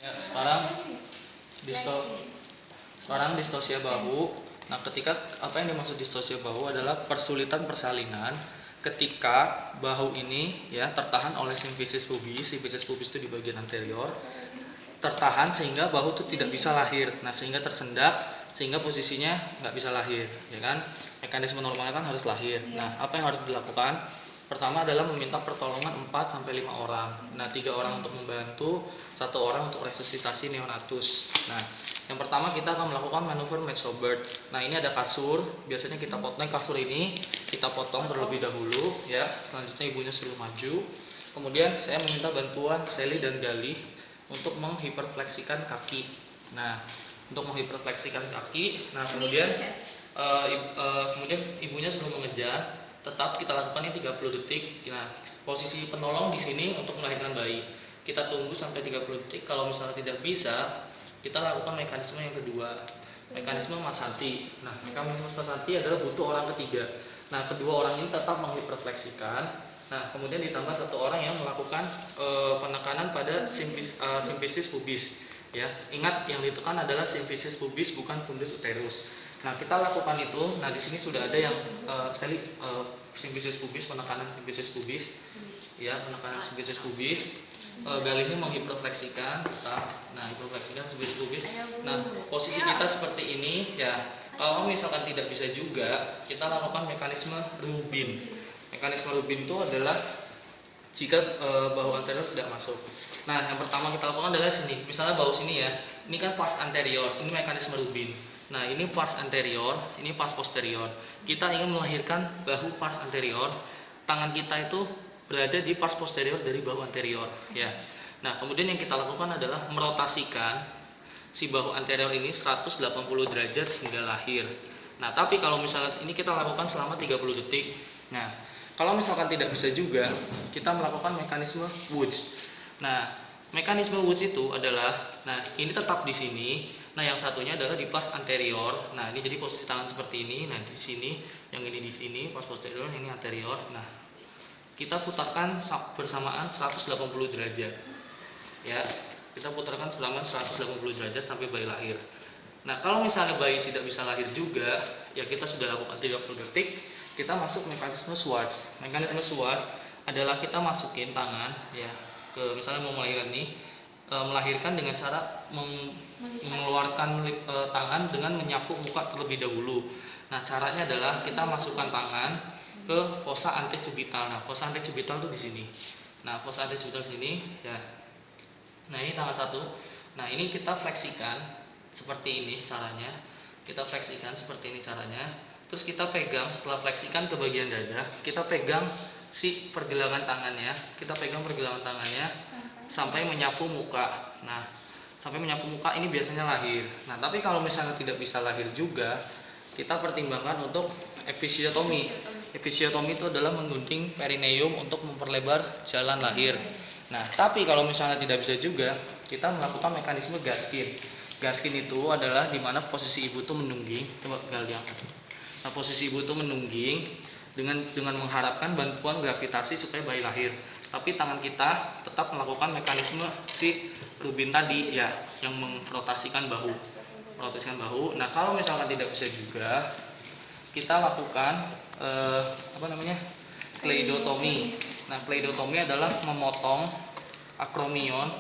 Ya, sekarang distosia bahu. Nah, ketika apa yang dimaksud distosia bahu adalah persulitan persalinan ketika bahu ini ya tertahan oleh simfisis pubis. Simfisis pubis itu di bagian anterior tertahan sehingga bahu itu tidak bisa lahir. Nah, sehingga tersendak sehingga posisinya nggak bisa lahir, ya kan? Mekanisme normalnya kan harus lahir. Nah, apa yang harus dilakukan? Pertama adalah meminta pertolongan 4-5 orang. Nah, 3 orang untuk membantu, 1 orang untuk resusitasi neonatus. Nah, yang pertama kita akan melakukan manuver Metsobert. Nah, ini ada kasur. Biasanya kita potong kasur ini, kita potong terlebih dahulu, ya. Selanjutnya ibunya suruh maju. Kemudian saya meminta bantuan Sally dan Gali untuk menghiperfleksikan kaki. Nah, untuk menghiperfleksikan kaki, nah kemudian ibunya suruh mengejar. Tetap kita lakukan ini 30 detik. Nah, posisi penolong di sini untuk melahirkan bayi. Kita tunggu sampai 30 detik. Kalau misalnya tidak bisa, kita lakukan mekanisme yang kedua, mekanisme Masanti. Nah, mekanisme Masanti adalah butuh orang ketiga. Nah, kedua orang ini tetap menghiperfleksikan. Nah, kemudian ditambah 1 orang yang melakukan penekanan pada simfisis pubis. Ya, ingat yang ditekan adalah simfisis pubis, bukan fundus uterus. Nah, kita lakukan itu. Nah, di sini sudah ada yang simfisis pubis, penekanan simfisis pubis, ya, penekanan simfisis pubis. Gali ini menghiperfleksikan. Nah, hiperfleksikan simfisis pubis. Nah, posisi kita seperti ini, ya. Kalau misalkan tidak bisa juga, kita lakukan mekanisme Rubin. Mekanisme Rubin itu adalah jika bahu anterior tidak masuk. Nah, yang pertama kita lakukan adalah sini. Misalnya bahu sini ya, ini kan pars anterior, ini mekanisme Rubin. Nah, ini pars anterior, ini pars posterior. Kita ingin melahirkan bahu pars anterior, tangan kita itu berada di pars posterior dari bahu anterior, ya. Nah, kemudian yang kita lakukan adalah merotasikan si bahu anterior ini 180 derajat hingga lahir. Nah, tapi kalau misalnya ini kita lakukan selama 30 detik. Nah, kalau misalkan tidak bisa juga, kita melakukan mekanisme Woods. Nah, mekanisme Woods itu adalah, nah ini tetap di sini. Nah, yang satunya adalah di pars anterior. Nah, ini jadi posisi tangan seperti ini. Nah, di sini, yang ini di sini, pars posterior, ini anterior. Nah, kita putarkan bersamaan 180 derajat. Ya, kita putarkan selama 180 derajat sampai bayi lahir. Nah, kalau misalnya bayi tidak bisa lahir juga, ya kita sudah lakukan 30 detik. Kita masuk mekanisme Schwartz. Mekanisme Schwartz adalah kita masukin tangan, ya, ke misalnya mau melahirkan nih, melahirkan dengan cara mengeluarkan tangan dengan menyapu muka terlebih dahulu. Nah, caranya adalah kita masukkan tangan ke fossa antecubital. Nah, fossa antecubital itu di sini. Nah, fossa antecubital sini, ya. Nah, ini tangan satu. Nah, ini kita fleksikan seperti ini caranya. Kita fleksikan seperti ini caranya. Terus kita pegang, setelah fleksikan ke bagian dada, kita pegang si pergelangan tangannya. Kita pegang pergelangan tangannya sampai menyapu muka. Nah, sampai menyapu muka ini biasanya lahir. Nah, tapi kalau misalnya tidak bisa lahir juga, kita pertimbangkan untuk episiotomi. Episiotomi itu adalah menggunting perineum untuk memperlebar jalan lahir. Nah, tapi kalau misalnya tidak bisa juga, kita melakukan mekanisme Gaskin. Gaskin itu adalah di mana posisi ibu itu menungging. Coba kalian. Nah, posisi ibu itu menungging dengan mengharapkan bantuan gravitasi supaya bayi lahir. Tapi tangan kita tetap melakukan mekanisme si Rubin tadi, ya, yang memrotasikan bahu. Merotasikan bahu. Nah, kalau misalkan tidak bisa juga, kita lakukan kleidotomi. Nah, kleidotomi adalah memotong akromion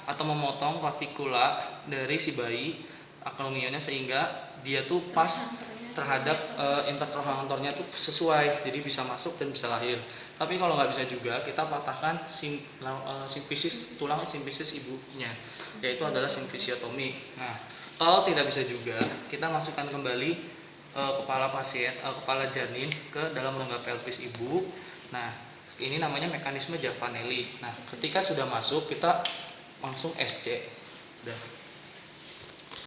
atau memotong clavikula dari si bayi, akromionnya, sehingga dia tuh pas terhadap intertrochanternya tuh sesuai, jadi bisa masuk dan bisa lahir. Tapi kalau nggak bisa juga, kita patahkan simfisis, tulang simfisis ibunya, yaitu adalah simfisiotomi. Nah, kalau tidak bisa juga, kita masukkan kembali kepala pasien, kepala janin ke dalam rongga pelvis ibu. Nah, ini namanya mekanisme Javanelli. Nah, ketika sudah masuk, kita langsung SC. Udah.